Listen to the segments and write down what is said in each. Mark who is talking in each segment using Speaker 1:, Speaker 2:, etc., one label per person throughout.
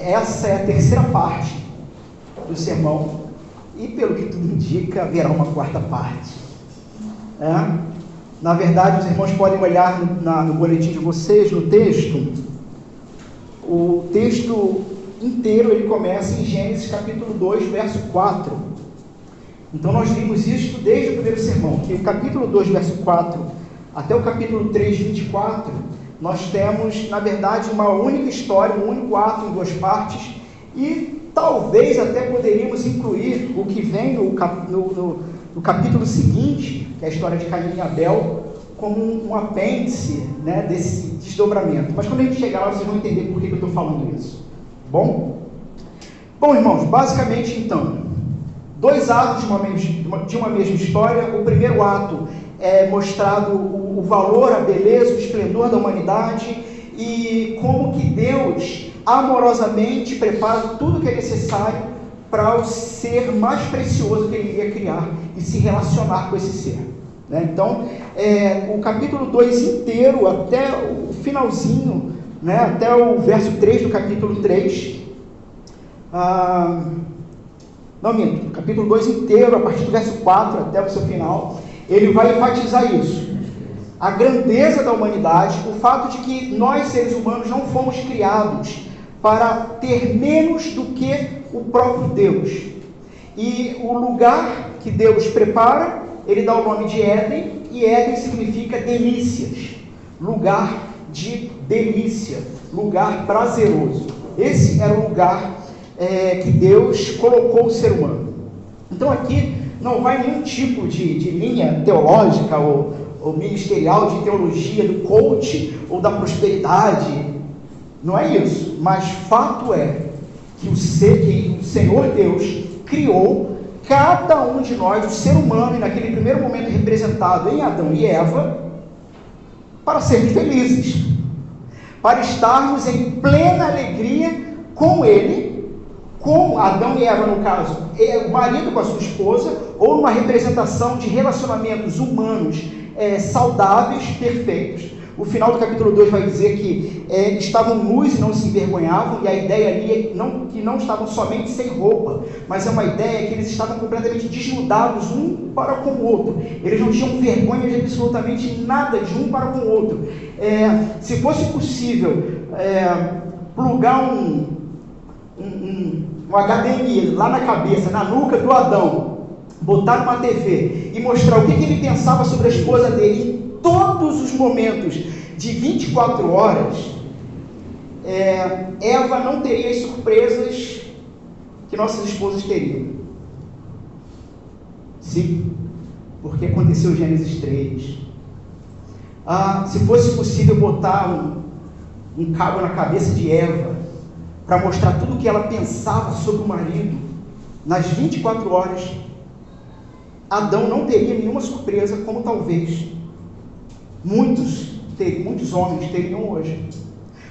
Speaker 1: Essa é a terceira parte do sermão e, pelo que tudo indica, haverá uma quarta parte. Na verdade, os irmãos podem olhar no boletim de vocês, no texto. O texto inteiro ele começa em Gênesis capítulo 2, verso 4. Então nós vimos isso desde o primeiro sermão, que o capítulo 2, verso 4, até o capítulo 3, 24, nós temos, na verdade, uma única história, um único ato em duas partes, e talvez até poderíamos incluir o que vem no capítulo seguinte, que é a história de Caim e Abel, como um apêndice, né, desse desdobramento. Mas quando a gente chegar lá, vocês vão entender por que eu estou falando isso. Bom, irmãos, basicamente, então, dois atos de uma mesma história. O primeiro ato é mostrado o valor, a beleza, o esplendor da humanidade e como que Deus amorosamente prepara tudo que é necessário para o ser mais precioso que Ele iria criar e se relacionar com esse ser. Então, o capítulo 2 inteiro, até o finalzinho, até o verso 3 do capítulo 3, o capítulo 2 inteiro, a partir do verso 4 até o seu final, ele vai enfatizar isso. A grandeza da humanidade, o fato de que nós, seres humanos, não fomos criados para ter menos do que o próprio Deus. E o lugar que Deus prepara, ele dá o nome de Éden, e Éden significa delícias, lugar de delícia, lugar prazeroso. Esse era o lugar que Deus colocou o ser humano. Então aqui não vai nenhum tipo de linha teológica ou ministerial de teologia do coach ou da prosperidade, não é isso, mas fato é que o Senhor Deus criou cada um de nós, o ser humano, e naquele primeiro momento representado em Adão e Eva, para sermos felizes, para estarmos em plena alegria com Ele, com Adão e Eva, no caso, o marido com a sua esposa, ou uma representação de relacionamentos humanos saudáveis, perfeitos. O final do capítulo 2 vai dizer que estavam nus e não se envergonhavam, e a ideia ali é que não estavam somente sem roupa, mas é uma ideia que eles estavam completamente desnudados um para com o outro. Eles não tinham vergonha de absolutamente nada de um para com o outro. Se fosse possível plugar um HDMI lá na cabeça, na nuca do Adão, botar uma TV e mostrar o que ele pensava sobre a esposa dele em todos os momentos de 24 horas, Eva não teria as surpresas que nossas esposas teriam. Sim, porque aconteceu Gênesis 3. Se fosse possível botar um cabo na cabeça de Eva para mostrar tudo o que ela pensava sobre o marido nas 24 horas, Adão não teria nenhuma surpresa, como talvez muitos homens teriam hoje.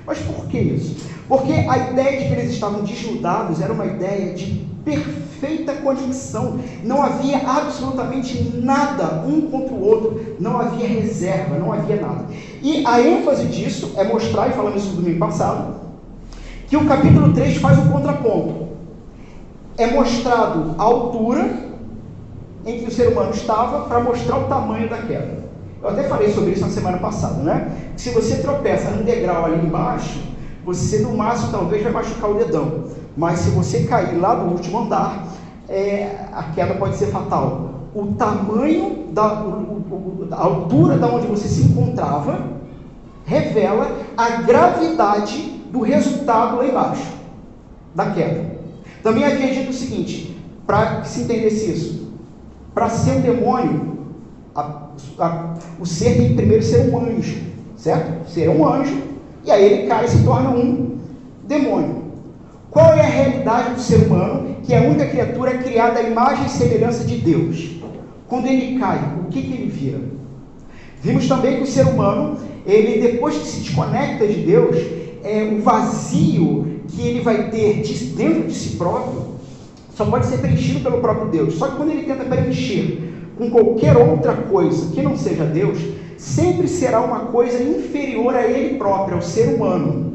Speaker 1: Mas por que isso? Porque a ideia de que eles estavam desnudados era uma ideia de perfeita conexão. Não havia absolutamente nada um contra o outro, não havia reserva, não havia nada. E a ênfase disso é mostrar, e falamos isso no domingo passado, que o capítulo 3 faz um contraponto. É mostrado a altura em que o ser humano estava para mostrar o tamanho da queda. Eu até falei sobre isso na semana passada, né? Se você tropeça num degrau ali embaixo, você no máximo talvez vai machucar o dedão. Mas se você cair lá do último andar, a queda pode ser fatal. O tamanho, a altura da onde você se encontrava, revela a gravidade do resultado lá embaixo, da queda. Também havia dito o seguinte, para que se entendesse isso, para ser um demônio, o ser tem que primeiro ser um anjo, certo? Ser um anjo, e aí ele cai e se torna um demônio. Qual é a realidade do ser humano, que é a única criatura criada à imagem e semelhança de Deus? Quando ele cai, o que ele vira? Vimos também que o ser humano, ele depois que se desconecta de Deus, o vazio que ele vai ter dentro de si próprio, só pode ser preenchido pelo próprio Deus. Só que quando ele tenta preencher com qualquer outra coisa que não seja Deus, sempre será uma coisa inferior a ele próprio, ao ser humano.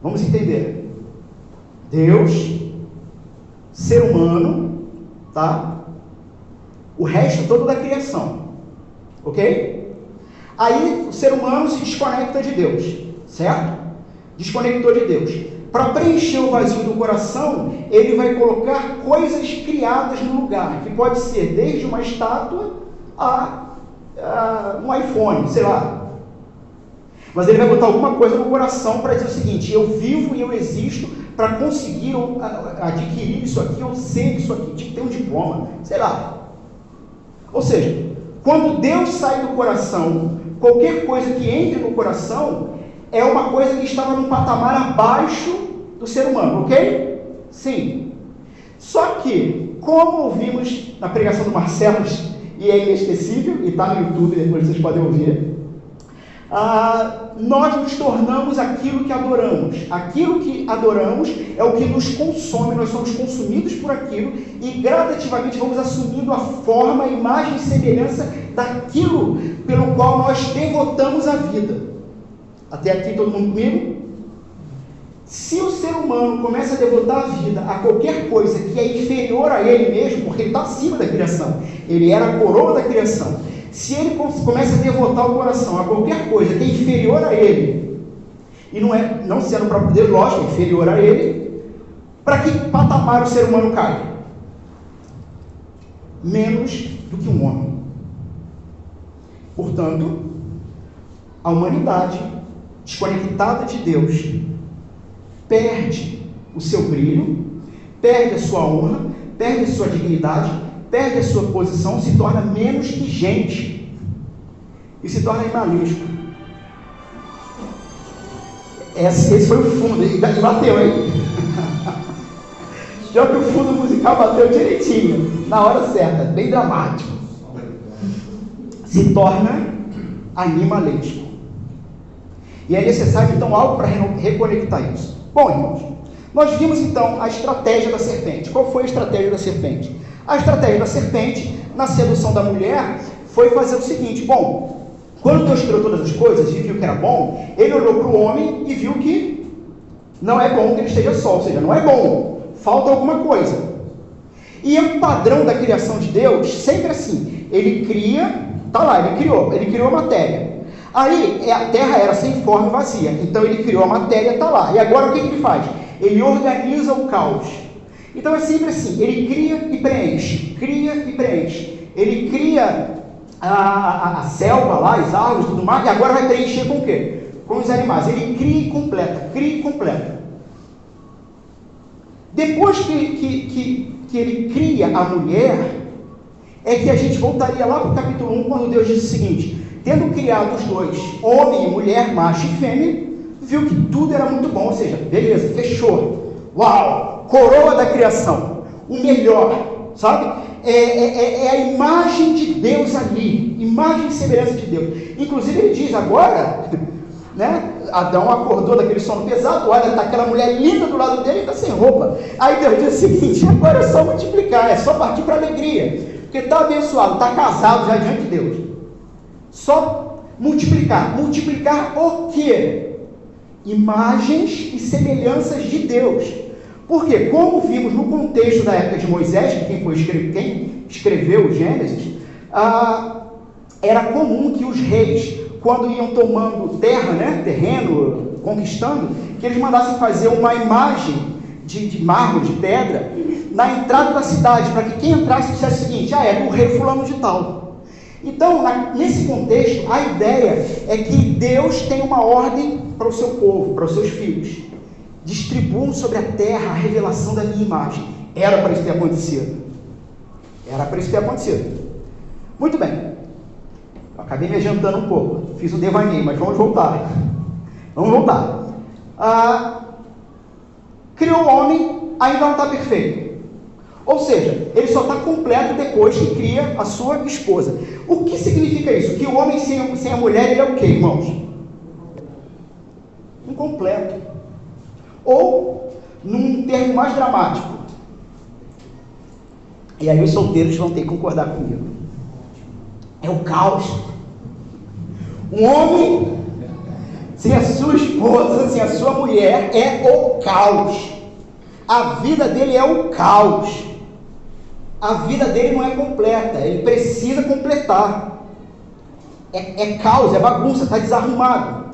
Speaker 1: Vamos entender. Deus, ser humano, tá? O resto todo da criação. Ok? Aí o ser humano se desconecta de Deus, certo? Desconectou de Deus. Para preencher o vazio do coração, ele vai colocar coisas criadas no lugar, que pode ser desde uma estátua a um iPhone, sei lá. Mas ele vai botar alguma coisa no coração para dizer o seguinte: eu vivo e eu existo para conseguir adquirir isso aqui, ou ser isso aqui, tinha que ter um diploma, sei lá. Ou seja, quando Deus sai do coração, qualquer coisa que entre no coração é uma coisa que estava num patamar abaixo do ser humano, ok? Sim. Só que, como ouvimos na pregação do Marcelo, e é inesquecível, e está no YouTube, depois vocês podem ouvir, nós nos tornamos aquilo que adoramos. Aquilo que adoramos é o que nos consome, nós somos consumidos por aquilo e gradativamente vamos assumindo a forma, a imagem e semelhança daquilo pelo qual nós devotamos a vida. Até aqui todo mundo comigo? Se o ser humano começa a devotar a vida a qualquer coisa que é inferior a ele mesmo, porque ele está acima da criação, ele era a coroa da criação, se ele começa a devotar o coração a qualquer coisa que é inferior a ele, e não sendo o próprio Deus, lógico, inferior a ele, para que patamar o ser humano cai? Menos do que um homem. Portanto, a humanidade desconectada de Deus perde o seu brilho, perde a sua honra, perde a sua dignidade, perde a sua posição, se torna menos que gente e se torna animalesco. Esse foi o fundo, e bateu, hein? Já que o fundo musical bateu direitinho, na hora certa, bem dramático. Se torna animalesco. E é necessário então algo para reconectar isso. Bom, irmãos, nós vimos então a estratégia da serpente. Qual foi a estratégia da serpente? A estratégia da serpente, na sedução da mulher, foi fazer o seguinte: bom, quando Deus criou todas as coisas e viu que era bom, ele olhou para o homem e viu que não é bom que ele esteja só, ou seja, não é bom, falta alguma coisa. E o padrão da criação de Deus, sempre assim, ele cria, tá lá, ele criou a matéria. Aí a terra era sem forma e vazia, então ele criou a matéria, está lá. E agora o que ele faz? Ele organiza o caos. Então é sempre assim, ele cria e preenche, ele cria a selva lá, as árvores, tudo mais, e agora vai preencher com o quê? Com os animais. Ele cria e completa. Depois que ele cria a mulher, é que a gente voltaria lá para o capítulo 1, quando Deus disse o seguinte: tendo criado os dois, homem e mulher, macho e fêmea, viu que tudo era muito bom, ou seja, beleza, fechou. Uau! Coroa da criação, o melhor, sabe? É a imagem de Deus ali, imagem e semelhança de Deus. Inclusive ele diz agora, né? Adão acordou daquele sono pesado, olha, está aquela mulher linda do lado dele e está sem roupa. Aí Deus diz o seguinte: agora é só multiplicar, é só partir para a alegria, porque está abençoado, está casado já diante de Deus. Só multiplicar. Multiplicar o quê? Imagens e semelhanças de Deus. Porque, como vimos no contexto da época de Moisés, que quem escreveu o Gênesis, era comum que os reis, quando iam tomando terra, né, terreno, conquistando, que eles mandassem fazer uma imagem de mármore, de pedra, na entrada da cidade, para que quem entrasse dissesse o seguinte: é do rei fulano de tal. Então, nesse contexto, a ideia é que Deus tem uma ordem para o seu povo, para os seus filhos. Distribuam sobre a terra a revelação da minha imagem. Era para isso ter acontecido. Muito bem. Eu acabei me adiantando um pouco. Fiz um devaneio, mas vamos voltar. Criou o homem, ainda não está perfeito. Ou seja, ele só está completo depois que cria a sua esposa. O que significa isso? Que o homem sem a mulher, ele é o quê, irmãos? Incompleto. Ou, num termo mais dramático, e aí os solteiros vão ter que concordar comigo, é o caos. Um homem sem a sua esposa, sem a sua mulher, é o caos. A vida dele é o caos. A vida dele não é completa, ele precisa completar. É caos, é bagunça, está desarrumado.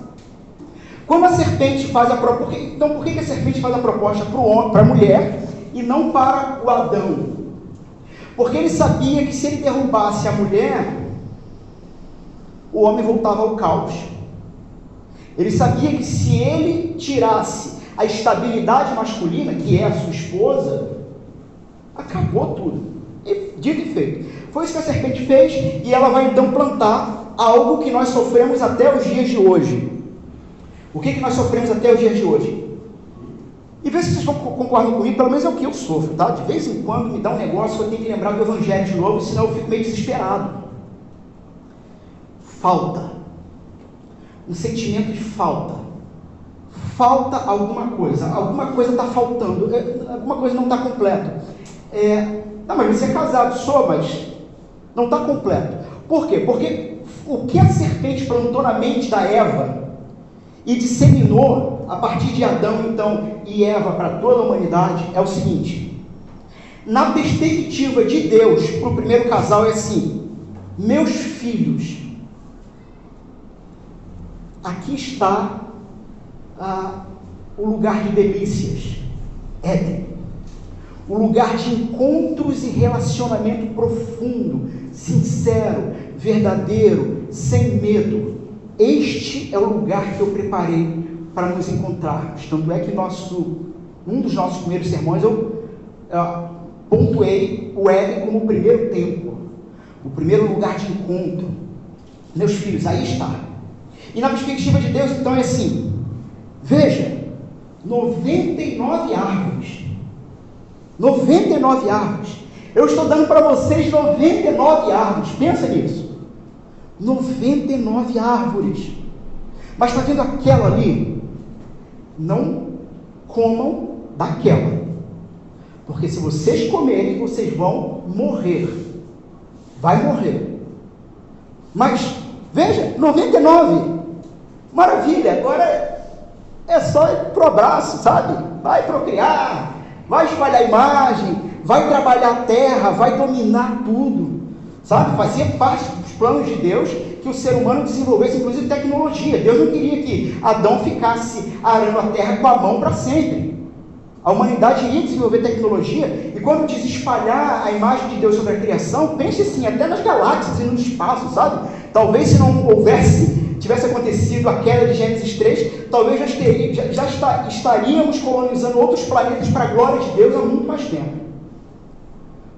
Speaker 1: Quando a serpente faz a proposta, então por que a serpente faz a proposta para a mulher e não para o Adão? Porque ele sabia que se ele derrubasse a mulher, o homem voltava ao caos. Ele sabia que se ele tirasse a estabilidade masculina, que é a sua esposa, acabou tudo. E dito e feito. Foi isso que a serpente fez, e ela vai então plantar algo que nós sofremos até os dias de hoje. O que nós sofremos até os dias de hoje? E vê se vocês concordam comigo, pelo menos é o que eu sofro, tá? De vez em quando me dá um negócio que eu tenho que lembrar do Evangelho de novo, senão eu fico meio desesperado. Falta. Um sentimento de falta. Falta alguma coisa está faltando, alguma coisa não está completa. Não, mas você é casado, sou, mas não está completo. Por quê? Porque o que a serpente plantou na mente da Eva e disseminou a partir de Adão, então, e Eva para toda a humanidade, é o seguinte: na perspectiva de Deus, para o primeiro casal é assim: meus filhos, aqui está o lugar de delícias, Éden, o lugar de encontros e relacionamento profundo, sincero, verdadeiro, sem medo. Este é o lugar que eu preparei para nos encontrarmos. Tanto é que um dos nossos primeiros sermões eu pontuei o Éden como o primeiro templo, o primeiro lugar de encontro. Meus filhos, aí está. E na perspectiva de Deus, então, é assim: veja, 99 árvores. 99 árvores. Eu estou dando para vocês 99 árvores. Pensa nisso. 99 árvores. Mas está vendo aquela ali? Não comam daquela. Porque se vocês comerem, vocês vão morrer. Vai morrer. Mas, veja, 99. Maravilha, agora é só ir pro abraço, sabe? Vai procriar, vai espalhar a imagem, vai trabalhar a terra, vai dominar tudo, sabe? Fazia parte dos planos de Deus que o ser humano desenvolvesse, inclusive, tecnologia. Deus não queria que Adão ficasse arando a terra com a mão para sempre. A humanidade iria desenvolver tecnologia, e quando diz espalhar a imagem de Deus sobre a criação, pense assim, até nas galáxias e no espaço, sabe? Talvez se não tivesse acontecido a queda de Gênesis 3, talvez já estaríamos colonizando outros planetas para a glória de Deus há muito mais tempo.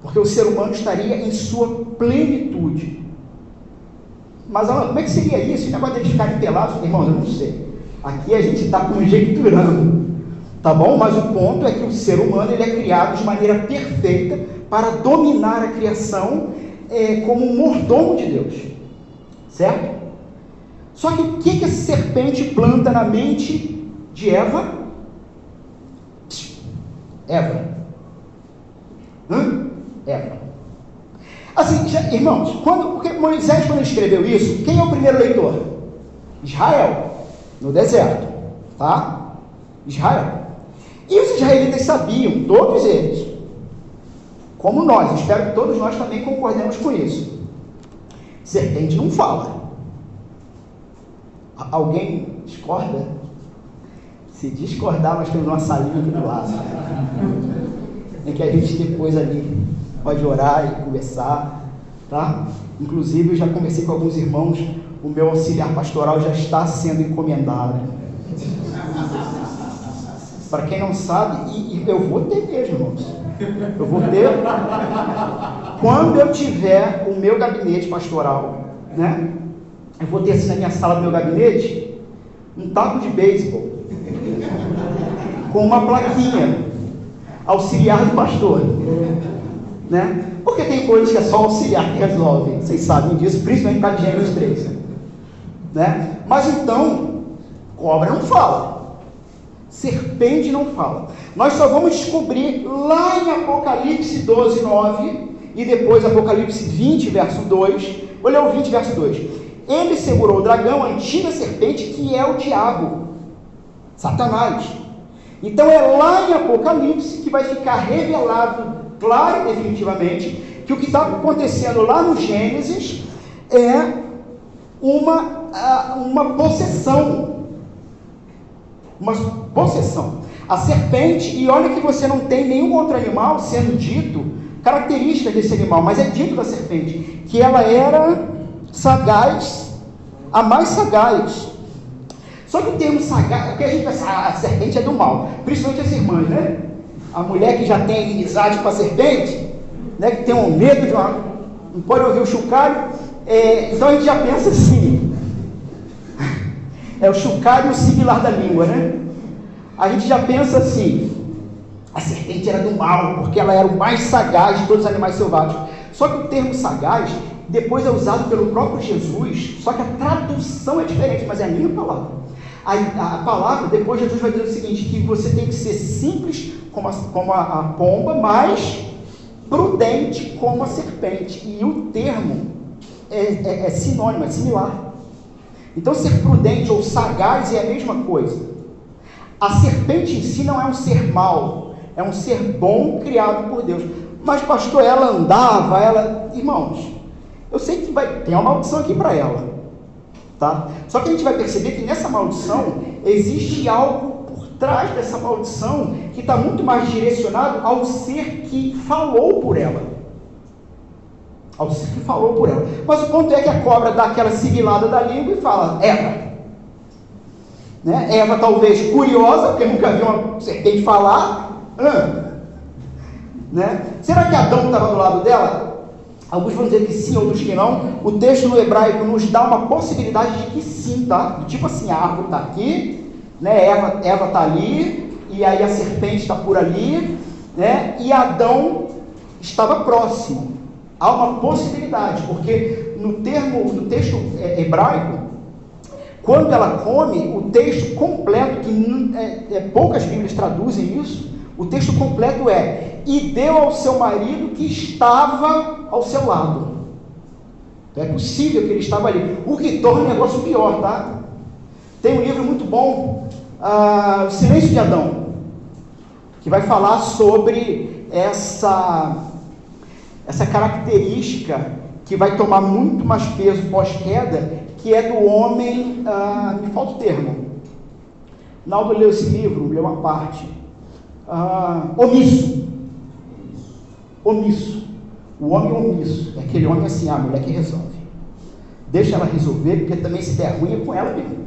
Speaker 1: Porque o ser humano estaria em sua plenitude. Mas como é que seria isso? O negócio deles ficarem pelados? Irmãos, eu não sei. Aqui a gente está conjecturando, tá bom? Mas o ponto é que o ser humano ele é criado de maneira perfeita para dominar a criação como um mordomo de Deus. Certo? Só que o que essa serpente planta na mente de Eva? Eva. Eva. Assim, irmãos, porque Moisés, quando escreveu isso, quem é o primeiro leitor? Israel, no deserto, tá? Israel. E os israelitas sabiam, todos eles, como nós, espero que todos nós também concordemos com isso. Serpente não fala. Alguém discorda? Se discordar, nós temos uma salinha aqui do lado, em que a gente depois ali pode orar e conversar, tá? Inclusive, eu já conversei com alguns irmãos, o meu auxiliar pastoral já está sendo encomendado. Para quem não sabe, e eu vou ter mesmo, irmãos. Eu vou ter, quando eu tiver o meu gabinete pastoral, né? Eu vou ter assim na minha sala do meu gabinete, um taco de beisebol, com uma plaquinha, auxiliar do pastor, né? Porque tem coisas que é só auxiliar que resolve, vocês sabem disso, principalmente para Gênesis 3, né? Mas então, cobra não fala, serpente não fala. Nós só vamos descobrir lá em Apocalipse 12, 9, e depois Apocalipse 20, verso 2, vou ler o 20, verso 2. ele segurou o dragão, a antiga serpente, que é o diabo, Satanás. Então é lá em Apocalipse que vai ficar revelado, claro e definitivamente, que o que está acontecendo lá no Gênesis é uma possessão. Uma possessão. A serpente, e olha que você não tem nenhum outro animal sendo dito, características desse animal, mas é dito da serpente, que ela era sagaz, a mais sagaz. Só que o termo sagaz, porque a gente pensa, a serpente é do mal, principalmente as irmãs, né? A mulher que já tem inimizade com a serpente, né, que tem um medo de não pode ouvir o chocalho, então a gente já pensa assim, é o chocalho e o sibilar da língua, né? A gente já pensa assim, a serpente era do mal, porque ela era o mais sagaz de todos os animais selvagens. Só que o termo sagaz, depois é usado pelo próprio Jesus, só que a tradução é diferente, mas é a minha palavra. A palavra, depois Jesus vai dizer o seguinte, que você tem que ser simples como a pomba, mas prudente como a serpente. E o termo é sinônimo, é similar. Então ser prudente ou sagaz é a mesma coisa. A serpente em si não é um ser mau, é um ser bom criado por Deus. Mas pastor, ela andava, irmãos, eu sei que tem uma maldição aqui para ela. Tá? Só que a gente vai perceber que nessa maldição existe algo por trás dessa maldição que está muito mais direcionado ao ser que falou por ela. Ao ser que falou por ela. Mas o ponto é que a cobra dá aquela sibilada da língua e fala, Eva. Né? Eva talvez curiosa, porque nunca viu uma serpente falar. Né? Será que Adão estava do lado dela? Alguns vão dizer que sim, outros que não. O texto no hebraico nos dá uma possibilidade de que sim, tá? Tipo assim, a árvore está aqui, né? Eva está ali, e aí a serpente está por ali, né? E Adão estava próximo. Há uma possibilidade, porque no texto hebraico, quando ela come, o texto completo, que poucas Bíblias traduzem isso, o texto completo e deu ao seu marido que estava ao seu lado. Então é possível que ele estava ali, o que torna o negócio pior, tá? Tem um livro muito bom, O Silêncio de Adão, que vai falar sobre essa característica que vai tomar muito mais peso pós-queda, que é do homem, me falta o termo, Naldo leu esse livro, leu uma parte, omisso. O homem omisso é aquele homem assim, a mulher que resolve, deixa ela resolver, porque também se der ruim é com ela mesmo.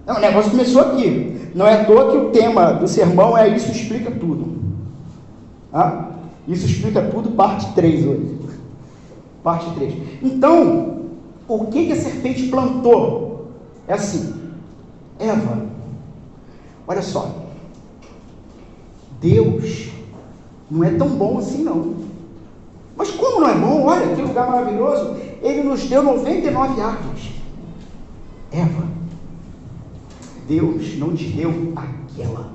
Speaker 1: Não, o negócio começou aqui, não é à toa que o tema do sermão é Isso Explica Tudo. Isso Explica Tudo, parte 3 hoje. Parte 3. Então, o que a serpente plantou? É assim, Eva, olha só, Deus não é tão bom assim não. Mas como não é bom? Olha, que lugar maravilhoso, Ele nos deu 99 árvores. Eva, Deus não te deu aquela.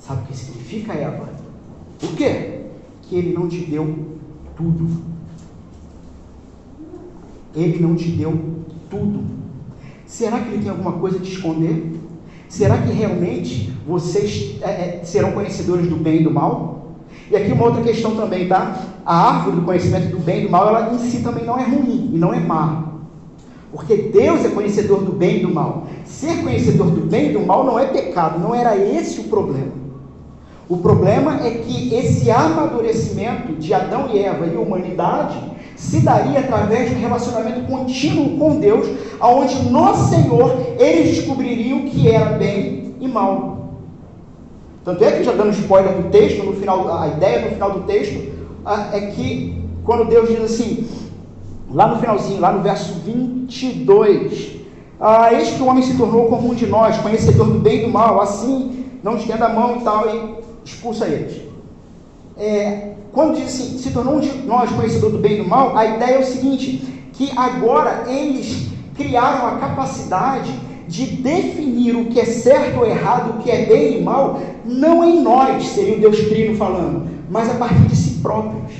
Speaker 1: Sabe o que significa, Eva? O quê? Que Ele não te deu tudo. Ele não te deu tudo. Será que Ele tem alguma coisa a te esconder? Será que realmente vocês serão conhecedores do bem e do mal? E aqui uma outra questão também, tá? A árvore do conhecimento do bem e do mal, ela em si também não é ruim e não é má. Porque Deus é conhecedor do bem e do mal. Ser conhecedor do bem e do mal não é pecado, não era esse o problema. O problema é que esse amadurecimento de Adão e Eva e a humanidade se daria através de um relacionamento contínuo com Deus, onde no Senhor eles descobririam o que era bem e mal. Tanto é que, já dando spoiler do texto, no final, a ideia no final do texto é que quando Deus diz assim, lá no finalzinho, lá no verso 22, eis que o homem se tornou como um de nós, conhecedor do bem e do mal, assim não estenda a mão e tal, e expulsa eles. Quando diz assim, se tornou um de nós, conhecedor do bem e do mal, a ideia é o seguinte, que agora eles criaram a capacidade de definir o que é certo ou errado, o que é bem e mal, não em nós, seria o Deus Trino falando, mas a partir de si próprios.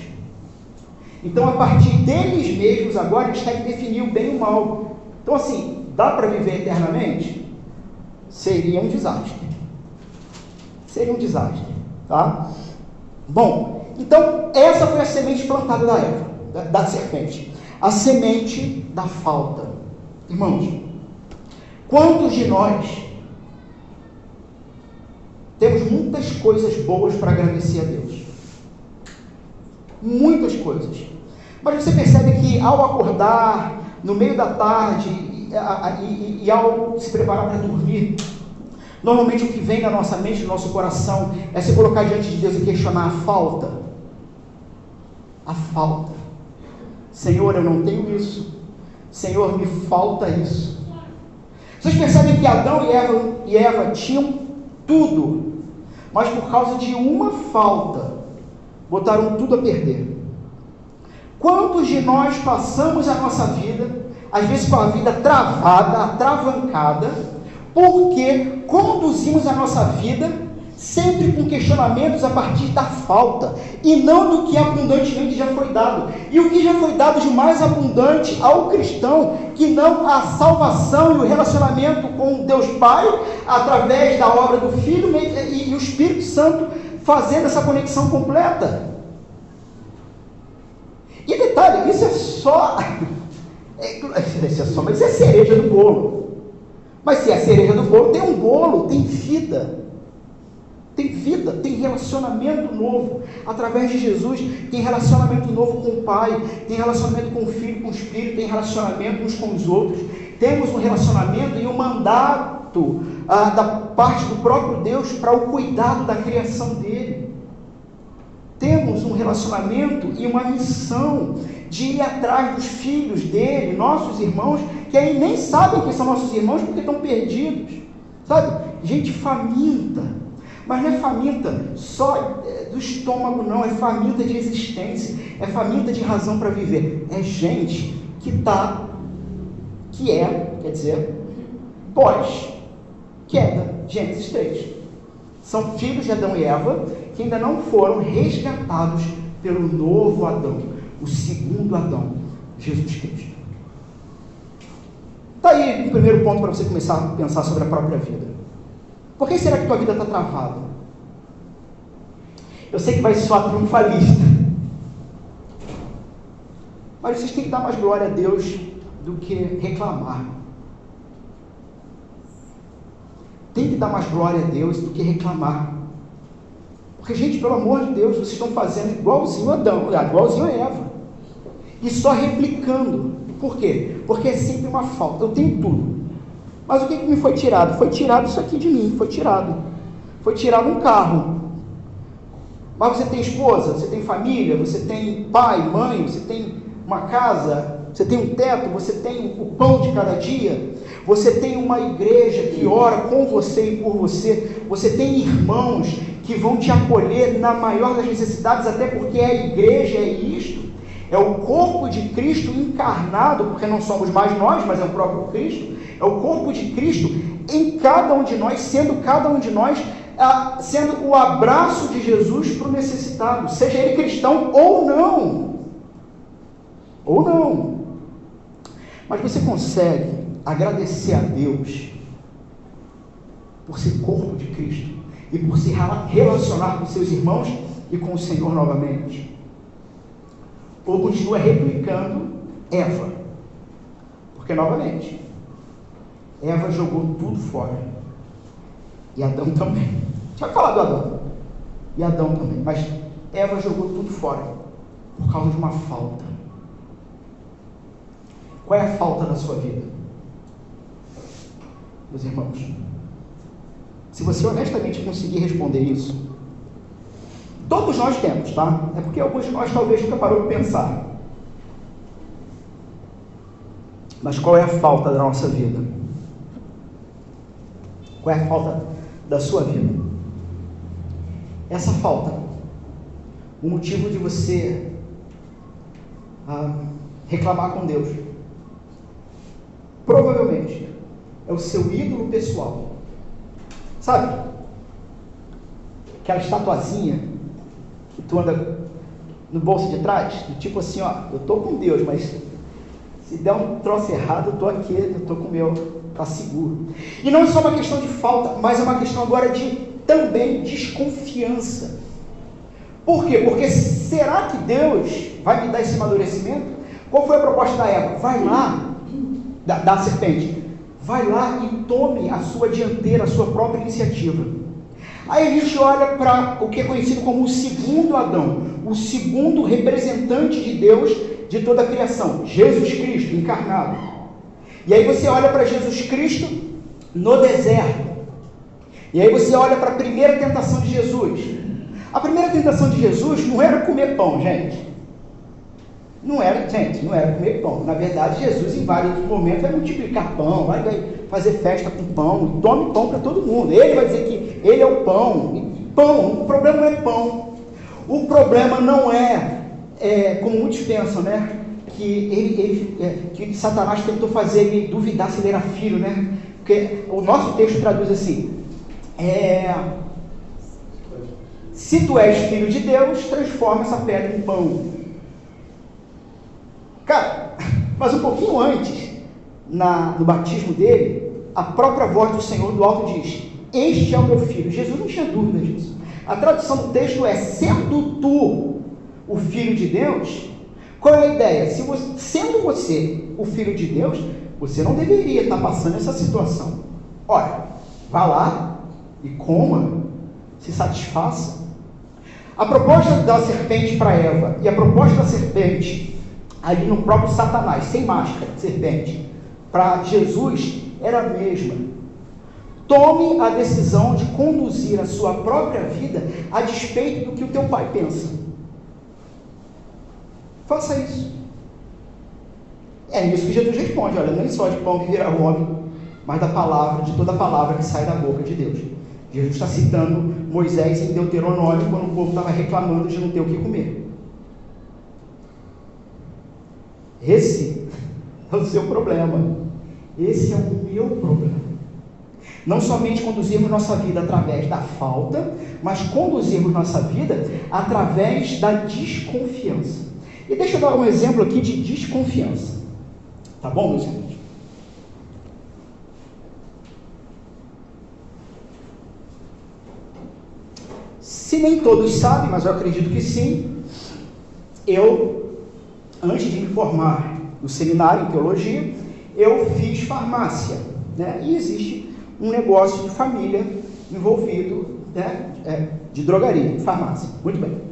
Speaker 1: Então, a partir deles mesmos, agora eles querem definir o bem e o mal. Então, assim, dá para viver eternamente? Seria um desastre. Seria um desastre, tá? Bom, então, essa foi a semente plantada da Eva, da serpente. A semente da falta. Irmãos, quantos de nós temos muitas coisas boas para agradecer a Deus? Muitas coisas. Mas você percebe que ao acordar, no meio da tarde, e ao se preparar para dormir, normalmente o que vem na nossa mente, no nosso coração, é se colocar diante de Deus e questionar a falta. A falta. Senhor, eu não tenho isso. Senhor, me falta isso. Vocês percebem que Adão e Eva tinham tudo, mas por causa de uma falta, botaram tudo a perder. Quantos de nós passamos a nossa vida, às vezes com a vida travada, atravancada, porque conduzimos a nossa vida sempre com questionamentos a partir da falta, e não do que abundantemente já foi dado. E o que já foi dado de mais abundante ao cristão, que não a salvação e o relacionamento com Deus Pai, através da obra do Filho e o Espírito Santo, fazendo essa conexão completa. E detalhe, isso é só, mas isso é cereja do bolo. Mas se é a cereja do bolo, tem um bolo, tem vida. Tem vida, tem relacionamento novo. Através de Jesus, tem relacionamento novo com o Pai, tem relacionamento com o Filho, com o Espírito, tem relacionamento uns com os outros. Temos um relacionamento e um mandato da parte do próprio Deus para o cuidado da criação dele. Temos um relacionamento e uma missão de ir atrás dos filhos dele, nossos irmãos, que aí nem sabem que são nossos irmãos porque estão perdidos. Sabe? Gente faminta. Mas não é faminta só do estômago, não. É faminta de existência. É faminta de razão para viver. É gente pós-queda, Gênesis 3. São filhos de Adão e Eva que ainda não foram resgatados pelo novo Adão, o segundo Adão, Jesus Cristo. Está aí o primeiro ponto para você começar a pensar sobre a própria vida. Por que será que tua vida está travada? Eu sei que vai soar triunfalista, mas vocês têm que dar mais glória a Deus do que reclamar. Tem que dar mais glória a Deus do que reclamar. Porque, gente, pelo amor de Deus, vocês estão fazendo igualzinho a Adão, igualzinho a Eva. E só replicando. Por quê? Porque é sempre uma falta. Eu tenho tudo. Mas o que me foi tirado? Foi tirado isso aqui de mim, foi tirado. Foi tirado um carro. Mas você tem esposa, você tem família, você tem pai, mãe, você tem uma casa, você tem um teto, você tem o pão de cada dia, você tem uma igreja que ora com você e por você, você tem irmãos que vão te acolher na maior das necessidades, até porque a igreja é isto, é o corpo de Cristo encarnado, porque não somos mais nós, mas é o próprio Cristo, é o corpo de Cristo em cada um de nós, sendo cada um de nós, sendo o abraço de Jesus para o necessitado, seja ele cristão ou não. Ou não. Mas você consegue agradecer a Deus por ser corpo de Cristo e por se relacionar com seus irmãos e com o Senhor novamente? Ou continua replicando Eva? Porque, novamente, Eva jogou tudo fora. E Adão também. Tinha falado do Adão. E Adão também. Mas Eva jogou tudo fora por causa de uma falta. Qual é a falta da sua vida? Meus irmãos, se você honestamente conseguir responder isso, todos nós temos, tá? É porque alguns de nós talvez nunca parou de pensar. Mas qual é a falta da nossa vida? Qual é a falta da sua vida? Essa falta, o motivo de você reclamar com Deus, provavelmente é o seu ídolo pessoal. Sabe? Aquela estatuazinha que tu anda no bolso de trás, do tipo assim, ó, eu estou com Deus, mas se der um troço errado, eu estou aqui, eu estou com o meu, está seguro. E não é só uma questão de falta, mas é uma questão agora de também desconfiança. Por quê? Porque será que Deus vai me dar esse amadurecimento? Qual foi a proposta da Eva? Vai lá, da serpente, vai lá e tome a sua dianteira, a sua própria iniciativa. Aí a gente olha para o que é conhecido como o segundo Adão, o segundo representante de Deus de toda a criação, Jesus Cristo encarnado. E aí você olha para Jesus Cristo no deserto. E aí você olha para a primeira tentação de Jesus. A primeira tentação de Jesus não era comer pão, gente. Não era comer pão. Na verdade, Jesus em vários momentos vai multiplicar pão, vai fazer festa com pão, tome pão para todo mundo. Ele vai dizer que ele é o pão. Pão, o problema não é pão. O problema não é como muitos pensam, né? Que Satanás tentou fazer ele duvidar se ele era filho, né? Porque o nosso texto traduz assim: se tu és filho de Deus, transforma essa pedra em pão. Cara, mas um pouquinho antes, no batismo dele, a própria voz do Senhor do alto diz: este é o meu filho. Jesus não tinha dúvida disso. A tradução do texto é: sendo tu o filho de Deus. Qual é a ideia? Sendo você o filho de Deus, você não deveria estar passando essa situação. Olha, vá lá e coma, se satisfaça. A proposta da serpente para Eva e a proposta da serpente ali no próprio Satanás, sem máscara, serpente, para Jesus era a mesma. Tome a decisão de conduzir a sua própria vida a despeito do que o teu pai pensa. Faça isso. É nisso que Jesus responde: olha, nem só de pão que virá o homem, mas de toda a palavra que sai da boca de Deus. Jesus está citando Moisés em Deuteronômio, quando o povo estava reclamando de não ter o que comer. Esse é o seu problema. Esse é o meu problema. Não somente conduzirmos nossa vida através da falta, mas conduzirmos nossa vida através da desconfiança. E deixa eu dar um exemplo aqui de desconfiança. Tá bom, meus irmãos? Se nem todos sabem, mas eu acredito que sim, antes de me formar no seminário em teologia, eu fiz farmácia, né? E existe um negócio de família envolvido, né? De drogaria, farmácia. Muito bem.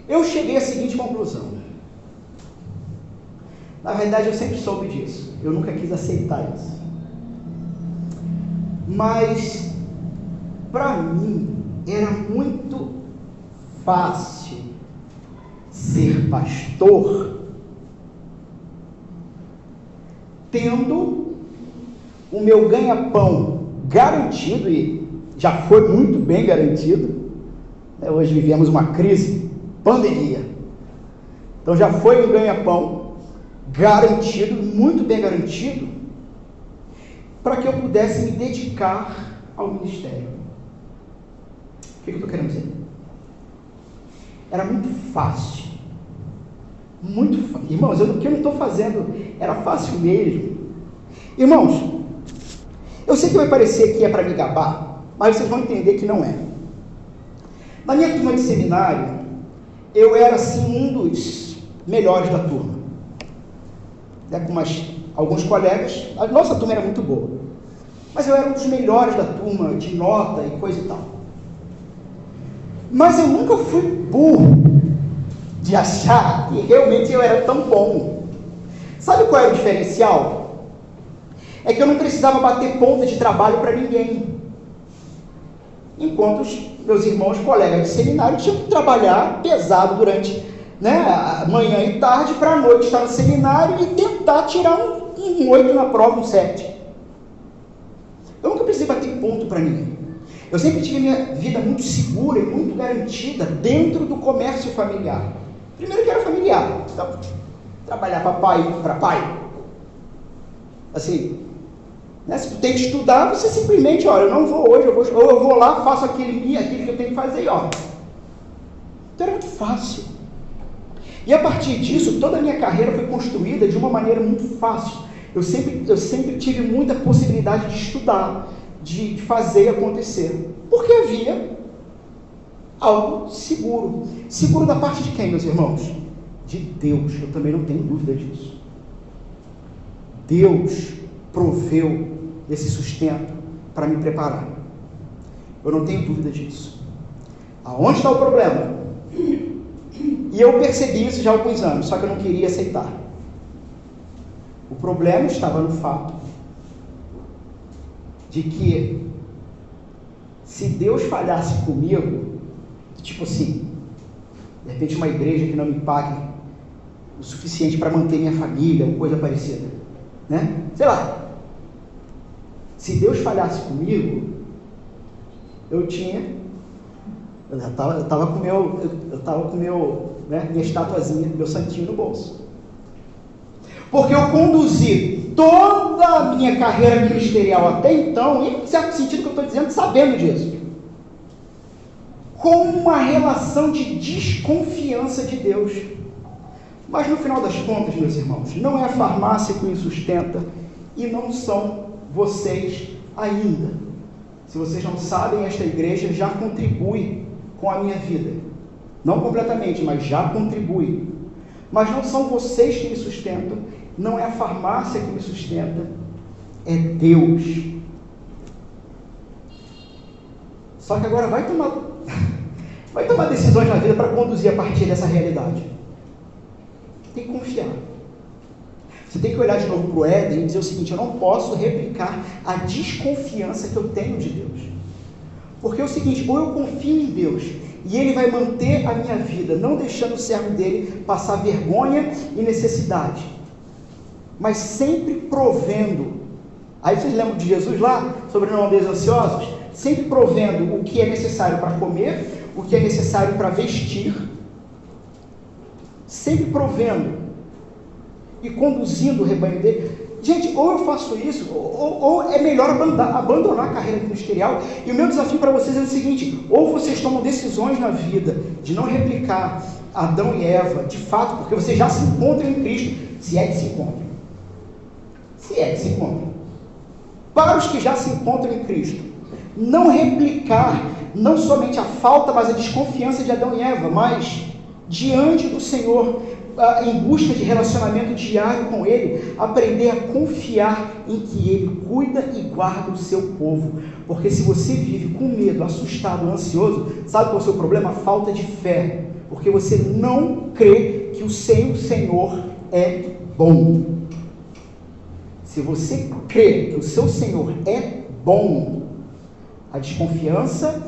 Speaker 1: Eu cheguei à seguinte conclusão. Na verdade, eu sempre soube disso. Eu nunca quis aceitar isso. Mas, para mim, era muito fácil ser pastor tendo o meu ganha-pão garantido, e já foi muito bem garantido. Hoje vivemos uma crise, pandemia. Então já foi um ganha-pão garantido, muito bem garantido, para que eu pudesse me dedicar ao ministério. O que eu estou querendo dizer? Era muito fácil. Muito fácil. Irmãos, o que eu não estou fazendo era fácil mesmo. Irmãos, eu sei que vai parecer que é para me gabar, mas vocês vão entender que não é. Na minha turma de seminário, eu era assim um dos melhores da turma, né, com alguns colegas. A nossa turma era muito boa, mas eu era um dos melhores da turma, de nota e coisa e tal. Mas eu nunca fui burro de achar que realmente eu era tão bom. Sabe qual era o diferencial? É que eu não precisava bater ponta de trabalho para ninguém, enquanto os meus irmãos, colegas de seminário, tinham que trabalhar pesado durante, né, manhã e tarde, para a noite estar no seminário e tentar tirar um 8 na prova, um 7. Eu nunca precisei bater ponto para ninguém. Eu sempre tive minha vida muito segura e muito garantida dentro do comércio familiar. Primeiro que era familiar, então, trabalhar para pai. Assim, né, se tu tem que estudar, você simplesmente, olha, eu não vou hoje, ou eu vou lá, faço aquilo que eu tenho que fazer, ó. Então era muito fácil. E a partir disso, toda a minha carreira foi construída de uma maneira muito fácil. Eu sempre tive muita possibilidade de estudar, de fazer acontecer. Porque havia algo seguro. Seguro da parte de quem, meus irmãos? De Deus. Eu também não tenho dúvida disso. Deus proveu esse sustento para me preparar. Eu não tenho dúvida disso. Aonde está o problema? E eu percebi isso já há alguns anos, só que eu não queria aceitar. O problema estava no fato de que se Deus falhasse comigo, tipo assim, de repente uma igreja que não me pague o suficiente para manter minha família, ou coisa parecida, né? Sei lá. Se Deus falhasse comigo, eu estava com minha estatuazinha, meu santinho no bolso. Porque eu conduzi toda a minha carreira ministerial até então, e em certo sentido que eu estou dizendo, sabendo disso, com uma relação de desconfiança de Deus. Mas no final das contas, meus irmãos, não é a farmácia que me sustenta e não são vocês ainda. Se vocês não sabem, esta igreja já contribui com a minha vida. Não completamente, mas já contribui. Mas não são vocês que me sustentam, não é a farmácia que me sustenta, é Deus. Só que agora vai tomar decisões na vida para conduzir a partir dessa realidade. Tem que confiar. Você tem que olhar de novo para o Éden e dizer o seguinte: eu não posso replicar a desconfiança que eu tenho de Deus. Porque é o seguinte, ou eu confio em Deus e Ele vai manter a minha vida, não deixando o servo dele passar vergonha e necessidade, mas sempre provendo. Aí vocês lembram de Jesus lá, sobre não andeis ansiosos? Sempre provendo o que é necessário para comer, o que é necessário para vestir, sempre provendo e conduzindo o rebanho dele. Gente, ou eu faço isso, ou é melhor abandonar a carreira ministerial. E o meu desafio para vocês é o seguinte: ou vocês tomam decisões na vida de não replicar Adão e Eva, de fato, porque vocês já se encontram em Cristo, se é que se encontram. Se é que se encontram. Para os que já se encontram em Cristo, não replicar não somente a falta, mas a desconfiança de Adão e Eva, mas diante do Senhor, em busca de relacionamento diário com Ele, aprender a confiar em que Ele cuida e guarda o seu povo. Porque se você vive com medo, assustado, ansioso, sabe qual é o seu problema? A falta de fé. Porque você não crê que o seu Senhor é bom. Se você crê que o seu Senhor é bom, a desconfiança,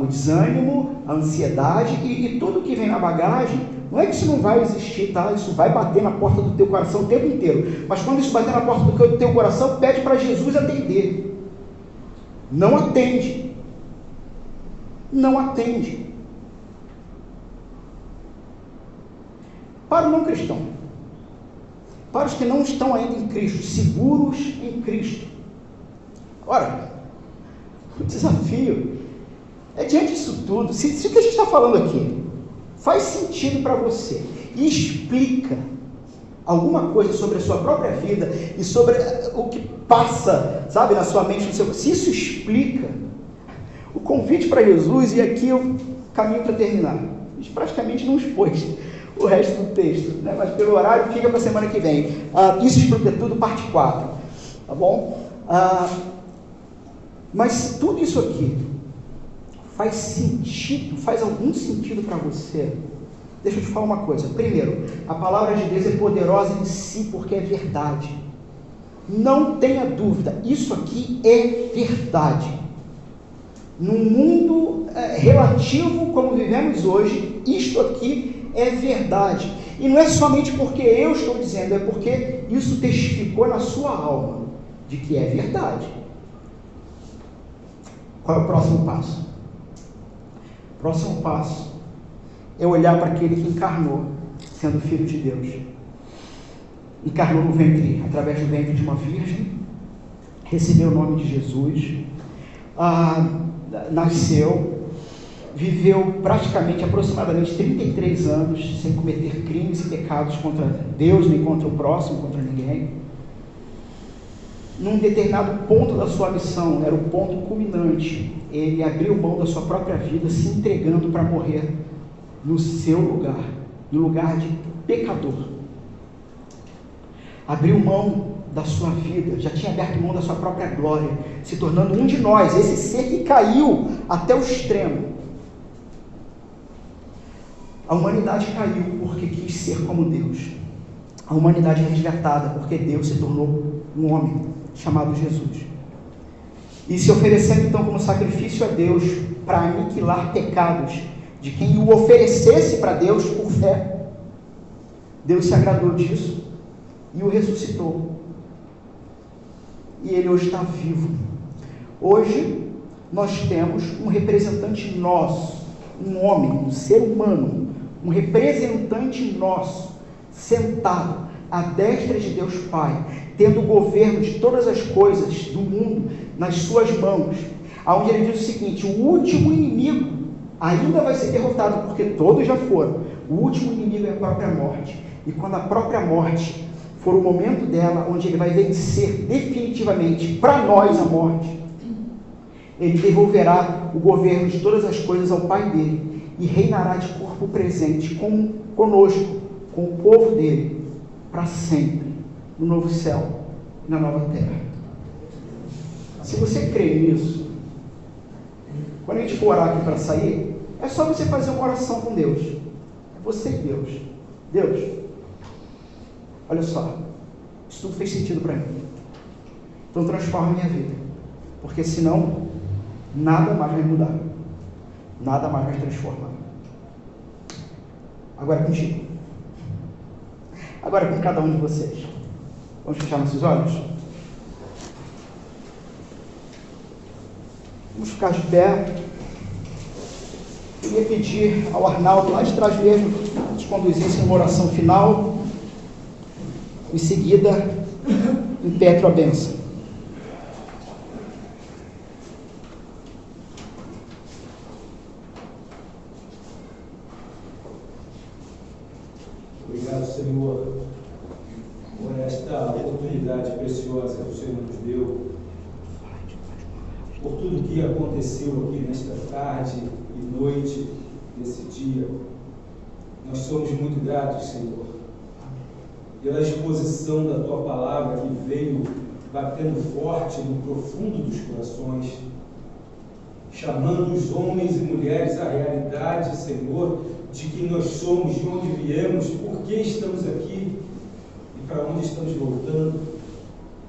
Speaker 1: o desânimo, a ansiedade e tudo que vem na bagagem, não é que isso não vai existir, tá? Isso vai bater na porta do teu coração o tempo inteiro. Mas quando isso bater na porta do teu coração, pede para Jesus atender. Não atende. Não atende. Para o não cristão, para os que não estão ainda em Cristo, seguros em Cristo. Ora, o desafio é diante disso tudo. Se o que a gente está falando aqui faz sentido para você e explica alguma coisa sobre a sua própria vida e sobre o que passa, sabe, na sua mente, se isso explica, o convite para Jesus, e aqui eu caminho para terminar. A gente praticamente não expôs o resto do texto, né? Mas pelo horário fica para a semana que vem. Isso explica tudo, parte 4, tá bom? Mas tudo isso aqui faz sentido, faz algum sentido para você? Deixa eu te falar uma coisa. Primeiro, a palavra de Deus é poderosa em si porque é verdade. Não tenha dúvida, isso aqui é verdade. Num mundo relativo como vivemos hoje, isto aqui é verdade. E não é somente porque eu estou dizendo, é porque isso testificou na sua alma de que é verdade. Qual é o próximo passo? O próximo passo é olhar para aquele que encarnou, sendo Filho de Deus. Encarnou no ventre, através do ventre de uma virgem, recebeu o nome de Jesus, nasceu, viveu aproximadamente 33 anos sem cometer crimes e pecados contra Deus, nem contra o próximo, contra ninguém. Num determinado ponto da sua missão, era o ponto culminante, ele abriu mão da sua própria vida, se entregando para morrer no seu lugar, no lugar de pecador. Abriu mão da sua vida, já tinha aberto mão da sua própria glória, se tornando um de nós, esse ser que caiu até o extremo. A humanidade caiu porque quis ser como Deus. A humanidade é resgatada porque Deus se tornou um homem chamado Jesus. E se oferecendo então como sacrifício a Deus para aniquilar pecados de quem o oferecesse para Deus por fé. Deus se agradou disso e o ressuscitou. E ele hoje está vivo. Hoje nós temos um representante nosso, um homem, um ser humano, um representante nosso, sentado à destra de Deus Pai, tendo o governo de todas as coisas do mundo nas suas mãos, aonde ele diz o seguinte: o último inimigo ainda vai ser derrotado, porque todos já foram. O último inimigo é a própria morte, e quando a própria morte for o momento dela, onde ele vai vencer definitivamente para nós a morte, ele devolverá o governo de todas as coisas ao Pai dele, e reinará de corpo presente conosco, com o povo dele, para sempre, no novo céu e na nova terra. Se você crê nisso, quando a gente for orar aqui para sair, é só você fazer uma oração com Deus. É você e Deus. Deus, olha só, isso tudo fez sentido para mim. Então transforma a minha vida, porque senão nada mais vai mudar, nada mais vai transformar. Agora é contigo. Agora é com cada um de vocês. Vamos fechar nossos olhos? Vamos ficar de pé. Eu ia pedir ao Arnaldo lá de trás mesmo que nos conduzisse em uma oração final. Em seguida, impetro a bênção.
Speaker 2: Obrigado, Senhor, por esta oportunidade preciosa que o Senhor nos deu, por tudo que aconteceu aqui nesta tarde e noite desse dia. Nós somos muito gratos, Senhor, pela exposição da Tua Palavra que veio batendo forte no profundo dos corações, chamando os homens e mulheres à realidade, Senhor, de quem nós somos, de onde viemos, por que estamos aqui e para onde estamos voltando.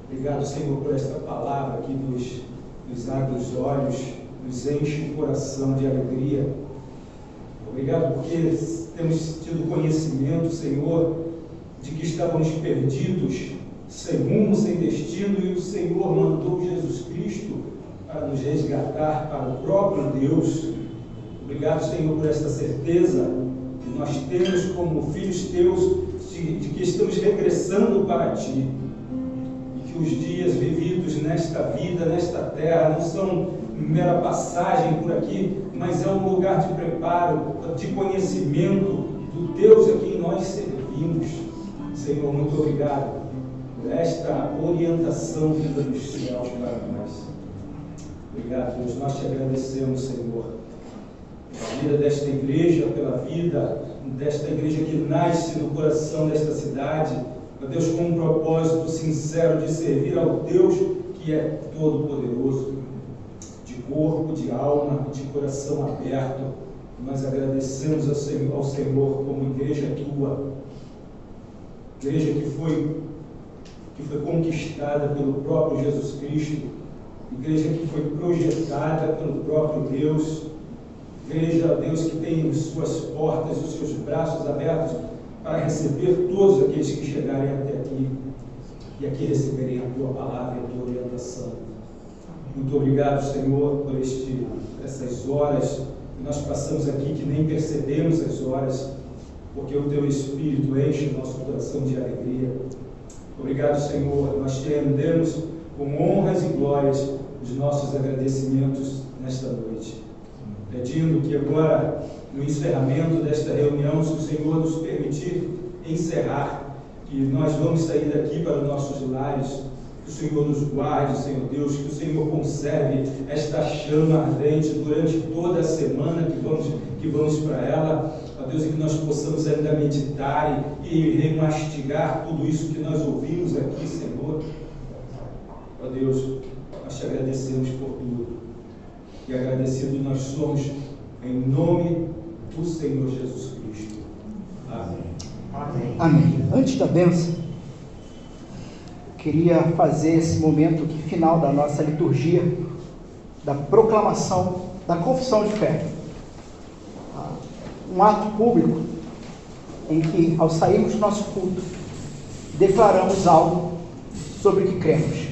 Speaker 2: Obrigado, Senhor, por esta palavra que nos abre os olhos, nos enche o coração de alegria. Obrigado porque temos tido conhecimento, Senhor, de que estávamos perdidos, sem rumo, sem destino, e o Senhor mandou Jesus Cristo para nos resgatar para o próprio Deus. Obrigado, Senhor, por esta certeza que nós temos como filhos Teus, de que estamos regressando para Ti, e que os dias vividos nesta vida, nesta terra, não são mera passagem por aqui, mas é um lugar de preparo, de conhecimento do Deus a quem nós servimos. Senhor, muito obrigado por esta orientação vinda dos céus para nós. Obrigado, Deus, nós Te agradecemos, Senhor, pela vida desta igreja, pela vida desta igreja que nasce no coração desta cidade, ó Deus, com um propósito sincero de servir ao Deus que é todo-poderoso, de corpo, de alma, de coração aberto. Nós agradecemos ao Senhor como igreja Tua, igreja que foi conquistada pelo próprio Jesus Cristo, igreja que foi projetada pelo próprio Deus, igreja, Deus, que tem suas portas, os seus braços abertos para receber todos aqueles que chegarem até aqui e aqui receberem a Tua palavra e a Tua orientação. Muito obrigado, Senhor, por essas horas que nós passamos aqui, que nem percebemos as horas, porque o Teu Espírito enche o nosso coração de alegria. Obrigado, Senhor, nós Te rendemos com honras e glórias os nossos agradecimentos nesta noite. pedindo que agora, no encerramento desta reunião, se o Senhor nos permitir encerrar, que nós vamos sair daqui para os nossos lares, que o Senhor nos guarde, Senhor Deus, que o Senhor conserve esta chama ardente durante toda a semana que vamos para ela, ó Deus, e que nós possamos ainda meditar e remastigar tudo isso que nós ouvimos aqui, Senhor. Ó Deus, nós te agradecemos por tudo, e agradecidos nós somos em nome do Senhor Jesus Cristo. Amém.
Speaker 1: Amém. Amém. Antes da bênção, queria fazer esse momento aqui, final da nossa liturgia, da proclamação, da confissão de fé. Um ato público em que, ao sairmos do nosso culto, declaramos algo sobre o que cremos.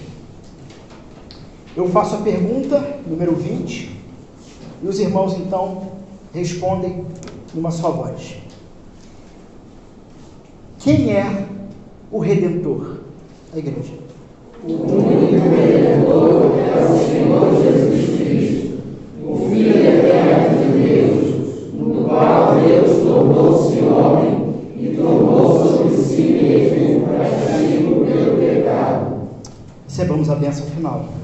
Speaker 1: Eu faço a pergunta, número 20, e os irmãos então respondem numa só voz. Quem é o Redentor? A igreja.
Speaker 3: O único Redentor é o Senhor Jesus Cristo, o Filho eterno de Deus, no qual Deus tornou-se homem e tomou sobre si mesmo o castigo pelo pecado.
Speaker 1: Recebamos a bênção final.